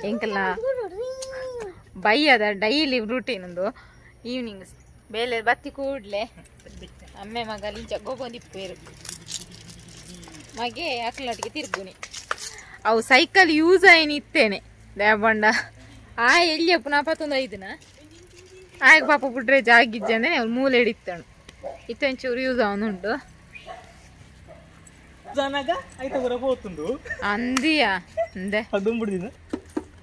ಎಂಕಲ್ಲ ಬೈಯದ daily routine ಒಂದು evening ಬೇಲೆ ಬತ್ತಿ ಕೂಡ್ಲೆ ಅಮ್ಮೆ ಮಗ ಲಿಂಚ ಗೋಬಂದಿಪ್ಪೇರು ಮಗೆ ಅಕ್ಲಟ್ಟಿಗೆ ತಿರ್ಗುನಿ ಅವು ಸೈಕಲ್ ಯೂಸ್ ಆಯ್ನಿತ್ತೇನೆ ಲ್ಯಾಬಂಡ ಆ ಎಲ್ಲಿ ಪುನಃ ಪತ್ತೊಂದು ಐದನ ಆಗ ಪಾಪ ಬಿಟ್ರೆ ಜಾಗಿಜ್ಜೆ ಅಂದ್ರೆ ಅವ್ಳು ಮೂಲೆ ಹಿಡಿತಾಳು ಇತ್ತೊಂಚೂರು ಯೂಸ್ ಅವನುಂಟು ಅಂದಿಯಾ ಅಂದೆ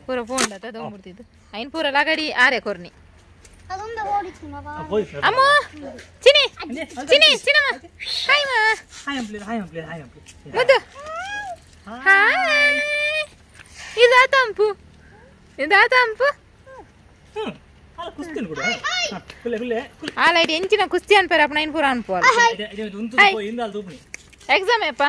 ಪೂರ ಪೋಂಡ ತಗೊಂಡ್ಬಿಡ್ತಿದ್ದು ಐನ್ ಪೂರ ಲಗಡಿ ಆರೆ ಕೊರ್ನಿ ಅಮ್ಮ ಚಿನಿ ಚಿನಿ ಚಿನಮ್ಮ ಹಾಯ್ ಮಾ ಮುದ್ದು ಹಾಯ್ ಇದಾ ತಂಪು ಆಲೈಟ್ ಎಂಚಿನ ಕುಸ್ತಿ ಅನ್ಪೇರ ಅಪ್ಪ ನೈನ್ ಪೂರ ಅನ್ಪೋಲ್ ಎಕ್ಸಾಮ್ ಅಪ್ಪ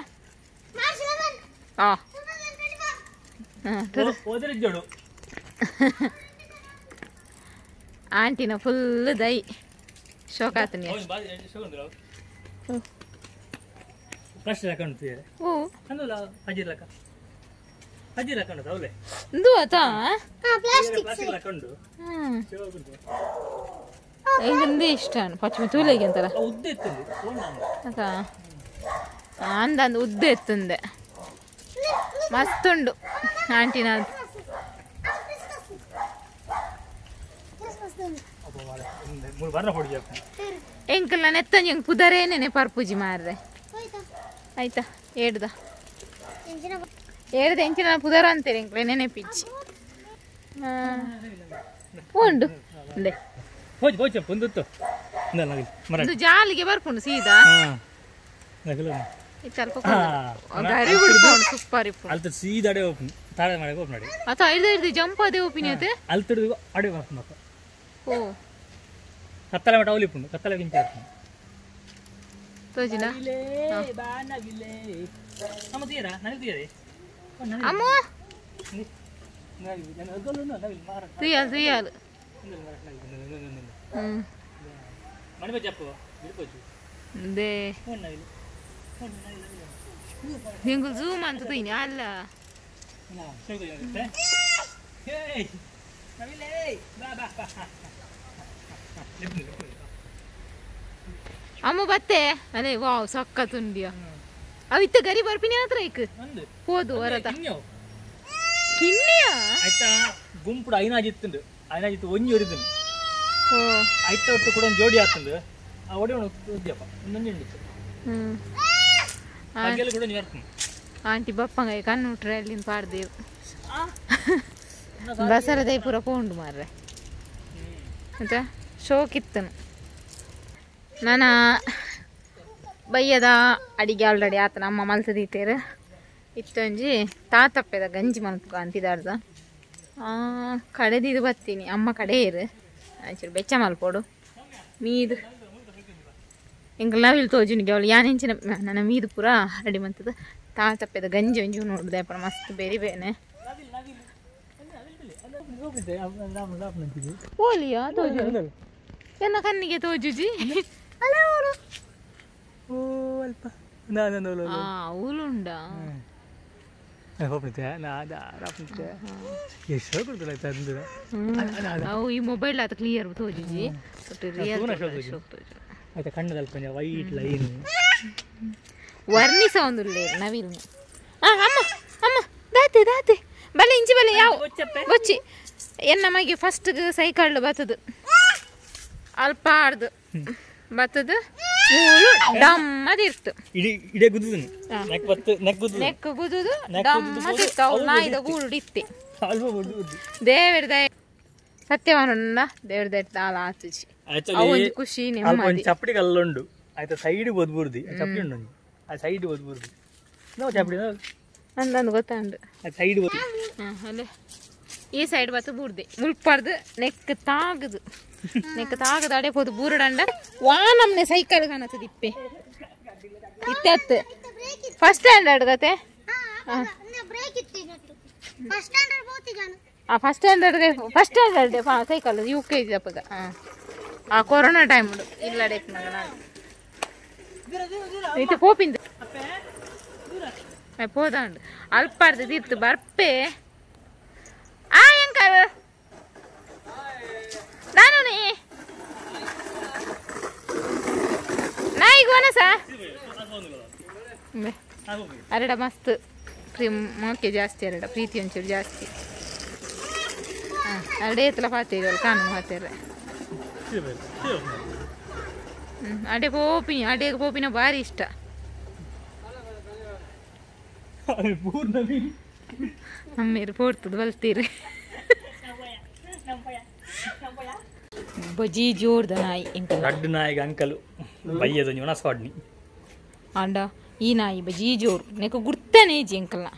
ಆಂಟಿನ ಫುಲ್ ದೈ ಶೋಕ ಆತನಿ ಇಷ್ಟ ಪಚ್ಚಮಿ ತೂಲೆಗೆ ಅಂತಾರ ಅಂದಂದು ಉದ್ದ ಎತ್ತುಂದೆ ಮಸ್ತುಂಡು ಆಂಟಿನ ಎಂಕಲ್ ನಾನು ಎತ್ತಂಜಿ ಹೆಂಗೆ ಪುದರೇನೇನೆ ಪರ್ಪೂಜಿ ಮಾರ್ರೆ ಆಯ್ತಾ ಏಡ್ದ ಎಂಚಿನ ಪುದರ ಅಂತೀರಿ ಎಂಕ್ಲೆ ನೆನೆ ಪಿಚ್ಚಿ ಉಂಡು ಒಂದು ಜಾಲಿಗೆ ಬರ್ಪುಂಡು ಸೀದಾ ಸೂಪರ್ ಅತ ಹಿಡ್ದು ಜಂಪ್ ಅದೇ ಒಪಿನಿಯತೆ ಓ ಕತ್ತಲೆ ಮಟ್ಟ ಅವಲಿಪುಂಡು ಕತ್ತಲೆ ಗಿಂಚ ತೋಜಿನ ಅಮ್ಮ ತುಯ್ಯಾಲು ತುಯ್ಯಾಲು ದೇ ಹಿಂಗೆ ಝೂಮ್ ಅಂತ ತುಯ್ನಿ ಅಲ್ಲ ಅಮ್ಮ ಬತ್ತೆ ಅದೇ ವಾವ್ ಸಕ್ಕತ್ತುಂಡಿಯ ಅವಿತ್ತ ಗರಿ ಬರ್ಪಿನಿ ಹತ್ರ ಇಕ್ ಹೋದು ಹೊರತ ಕಿನ್ನಿಯ ಆಯ್ತಾ ಗುಂಪುಡು ಐನಾಜಿತ್ತುಂಡು ಐನಾಜಿತ್ತು ಒಂಜಿ ಒರಿದುಂಡು ಆಯ್ತ ಒಟ್ಟು ಕೂಡ ಒಂದು ಜೋಡಿ ಆತುಂಡು ಆ ಒಡೆಯೋಣ ಉದ್ಯಪ್ಪ ಇನ್ನೊಂದು ಉಂಡಿತ್ತು ಹಾಗೆಲ್ಲ ಕೂಡ ನೀವು ಆಂಟಿ ಬಪ್ಪಂಗ ಕಣ್ಣು ಉಟ್ರೆ ಅಲ್ಲಿಂದ ಪಾಡ್ದೇವು ದಸರಾ ಪೂರ ಪೋಂಡು ಮಾರ್ರೆ ಆಯ್ತಾ ಶೋಕಿತ್ತನು ನಾನು ಬಯ್ಯದ ಅಡಿಗೆ ಆಲ್ರೆಡಿ ಆತನ ಅಮ್ಮ ಮಲ್ತದೀತೇರು ಇತ್ತೊಂಜಿ ತಾತಪ್ಪೆದ ಗಂಜಿ ಮಲ್ಪು ಅಂತಿದಾರ್ದ ಕಡೆದಿದು ಬರ್ತೀನಿ ಅಮ್ಮ ಕಡೆಯರು ಆಚೂರು ಬೆಚ್ಚ ಮಲ್ಪೋಡು ಮೀದು ಎಂಕಲ್ ನಾವಿಲ್ಲಿ ತೋಜುನಿಗೆ ಅವಳು ಯಾನೆಂಚಿನ ನನ್ನ ಮೀದು ಪೂರ ರೆಡಿ ಮಂತದ ತಾತಪ್ಪೆದ ಗಂಜಿ ಒಂಜಿ ನೋಡುದೆ ಅಪ್ಪ ಮಸ್ತ್ ಬೇರೆ ಬೇನೆ ಓಲಿಯಾ ತೋಜು ಎನ್ನ ಕಣ್ಣಿಗೆ ತೋಜುಜಿ ಅವಳುಂಡ ಅವು ಈ ಮೊಬೈಲ್ ಆತ ಕ್ಲಿಯರ್ ತೋಜುಜಿ ವೈಟ್ ಲೈನ್ ವರ್ಣಿಸ ಒಂದು ನವಿಲ್ ಅಮ್ಮ ಅಮ್ಮ ದಾತೆ ದಾತೆ ಬಲೆ ಇಂಚಿ ಬಲೆ ಯಾವ ಬಚ್ಚಿ ಎನ್ನ ಮಗೆ ಫಸ್ಟ್ ಸೈಕಲ್ ಬತ್ತದು ಅಲ್ಪ ಆಡ್ದು ಬತ್ತದು ಮೂಳು ಡಮ್ಮದಿರ್ತು ನೆಕ್ ಗುದುದು ಡಮ್ಮದಿರ್ತು ಅವ್ಳು ನಾಯಿದ ಗೂಡು ಇತ್ತೆ ದೇವರ ದಯ ಸತ್ಯವಾನ ದೇವರ ದಯ ತಾಳ ಆಚುಜಿ ಅವೊಂದು ಖುಷಿ ನೆಮ್ಮದಿ ಚಪ್ಪಡಿ ಕಲ್ಲುಂಡು ಆಯ್ತಾ ಸೈಡ್ ಓದ್ಬುರ್ದಿ ಚಪ್ಪಡಿ ಉಂಡು ಆ ಸೈಡ್ ಓದ್ಬುರ್ದಿ ನಾವು ಚಪ್ಪಡಿ ಅಂದಂದು ಗೊತ್ತಾಂಡು ಸೈಡ್ ಅಲ್ಲೇ ಈ ಸೈಡ್ ಬತ್ತು ಬೂರ್ದೆ ಮುಲ್ಪಾರ್ದು ನೆಕ್ ತಾಗದು ಅಡೆ ಹೋದು ಬೂರಡಂಡ ವಾನಮ್ನೆ ಸೈಕಲ್ ಕಾಣತ್ತದ ಇಪ್ಪೆ ಇತ್ತೆ ಫಸ್ಟ್ ಸ್ಟ್ಯಾಂಡರ್ಡ್ ಗತೆ ಫಸ್ಟ್ ಸ್ಟ್ಯಾಂಡರ್ಡ್ ಸೈಕಲ್ UKG ಅಪ್ಪಗ ಆ ಕೊರೋನಾ ಟೈಮ್ ಇಲ್ಲ ಡೇಟ್ ಮಗ ಇದು ಪೋಪಿಂದ ಪೋದಾಂಡು ಅಲ್ಪಾರ್ದು ಇತ್ತು ಬರ್ಪೆ ಅರಡ ಮಸ್ತ್ ಮೊಕ್ಕೆ ಜಾಸ್ತಿ ಅರಡ ಪ್ರೀತಿ ಒಂಚೂರು ಜಾಸ್ತಿ ಅರಡೆ ಎತ್ತಲ ಪಾತೇರಿ ಕಾನೂನು ಪಾತೇರೆ ಅಡೆಗೆ ಪೋಪಿನ ಭಾರಿ ಇಷ್ಟ ಅಮ್ಮೇರು ಪೋಡ್ತದ ಬಲ್ತೀರಿ ಬಜಿ ಜೋರ್ದ ನಾಯಿ ಎಂಕಲ್ ದೊಡ್ಡ ನಾಯಿಗೆ ಅಂಕಲು ಬಯ್ಯದ ನೀವು ನಸ್ವಾಡ್ನಿ ಆಂಡ ಈ ನಾಯಿ ಬಜಿ ಜೋರು ನೆಕ ಗುರ್ತಾನೆ ಜಿ ಎಂಕಲ್ನ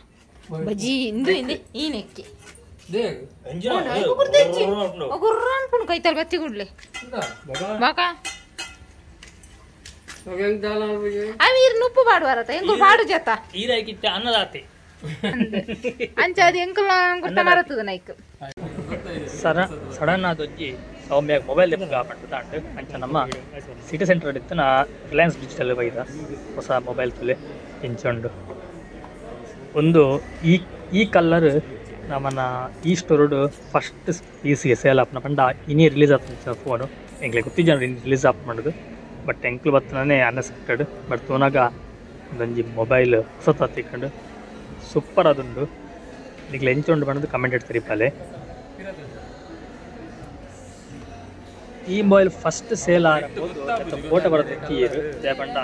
ಬಜಿ ಇಂದು ಇಂದೆ ಈ ನೆಕ್ಕೆ ಗುರ್ರ ಅನ್ಕೊಂಡು ಕೈತಲ್ ಬತ್ತಿ ಗುಡ್ಲೆ ಬಾಕಾ ಅవి నుప్పు పాడువారత ఎంకులు పాడు చేత ఈరైకిtte అన్నదాతే అంచ అది ఎంకులు గుర్త మారుతుంది నైక్ ಸಡನ್ ಆದೊಜ್ಜಿ ಸೌಮ್ಯಾಗ ಮೊಬೈಲ್ ದೆಪ್ಪಗ ಪಟ್ಟದಾಂಡು ಅಂಚ ನಮ್ಮ ಸಿಟಿ ಸೆಂಟರ್ ಇತ್ತು ರಿಲಯನ್ಸ್ ಡಿಜಿಟಲ್ ಬೈದ ಹೊಸ ಮೊಬೈಲ್ ತುಲೆ ಇಂಚುಂಡು ಒಂದು ಈ ಕಲರ್ ನಮ್ಮನ್ನ ಈ ಸ್ಟೋರ್ಡು ಫಸ್ಟ್ ಪೀಸಿಗೆ ಸೇಲ್ ಆಪ್ನ ಪಂಡ ಇನ್ನೇ ರಿಲೀಸ್ ಆಗ್ತದೆ ಫೋನು ಎಂಗ್ಲೆ ಗೊತ್ತಿ ಜನರು ರಿಲೀಸ್ ಆಪ್ ಮಾಡೋದು ಬಟ್ ಎಂಕ್ಲು ಬತ್ತನೇ ಅನ್ಎಕ್ಸ್ಪೆಕ್ಟೆಡ್ ಬಟ್ ತೋನಾಗ ಒಂದೊಂಜಿ ಮೊಬೈಲ್ ಹೊಸತ ತಿಕ್ಕೊಂಡು ಸೂಪರ್ ಅದೊಂದು ಈಗ ಎಂಚುಂಡು ಬಂದು ಕಮೆಂಟ್ ಇಡ್ತೀರಿ ಪಾಲೆ ಈ ಮೊಬೈಲ್ ಫಸ್ಟ್ ಸೇಲ್ ಫೋಟೋ ಬರೋದಕ್ಕೆ ಪಂಡ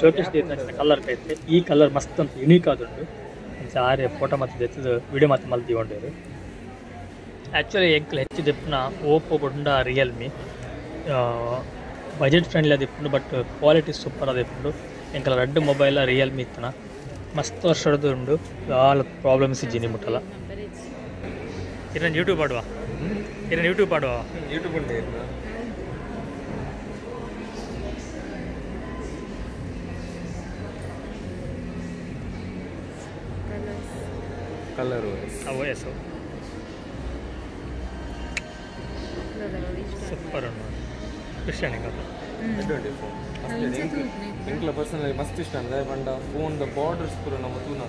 ಶೋಕೇಶ್ ಕಲರ್ ಕೈತೆ ಈ ಕಲರ್ ಮಸ್ತ್ ಅಂತ ಯುನೀಕ್ ಆದುಂಡು ಆರೆ ಫೋಟೋ ಮತ್ತು ಎತ್ತದು ವಿಡಿಯೋ ಮತ್ತು ಮಲ್ತಿ ಕೊಂಡಿರು ಆ್ಯಕ್ಚುಲಿ ಎಂಕ್ಲು ಹೆಚ್ಚು ದಿಪ್ಪನ ಓಪೋ ಬೊಂಡ ರಿಯಲ್ಮಿ ಬಜೆಟ್ ಫ್ರೆಂಡ್ಲಿ ಅದಿಪ್ಪುಂಡು ಬಟ್ ಕ್ವಾಲಿಟಿ ಸೂಪರ್ ಅದಿಪ್ಪುಂಡು ಎಂಕಲ ರೆಡ್ ಮೊಬೈಲ್ ರಿಯಲ್ಮಿ ಇತ್ತನ ಮಸ್ತ್ ವರ್ಷದ್ದು ಉಂಡು ಭಾಳ ಪ್ರಾಬ್ಲಮ್ಸ್ ಇಜ್ಜಿನಿ ಮುಟ್ಟಲ್ಲ ಇದನ್ನು ಯೂಟ್ಯೂಬ್ ಆಡುವ ಯೂಟ್ಯೂಬ್ ಉಂಟು ಕಲರ್ ವಯಸ್ಸು ಸೂಪರ್ ಉಂಟು ಕ್ರಿಶ್ಚಿಯನಿಗೆ ಎಂಕ್ಲ ಪರ್ಸನಲಿ ಮಸ್ತ್ ಇಷ್ಟ ಅಂದರೆ ಬಂಡ ಫೋನ್ ಬಾರ್ಡರ್ಸ್ ಪೂರ ನಮ್ಮ ತೂನ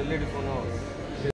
ಎಲ್ ಇ ಡಿ ಫೋನು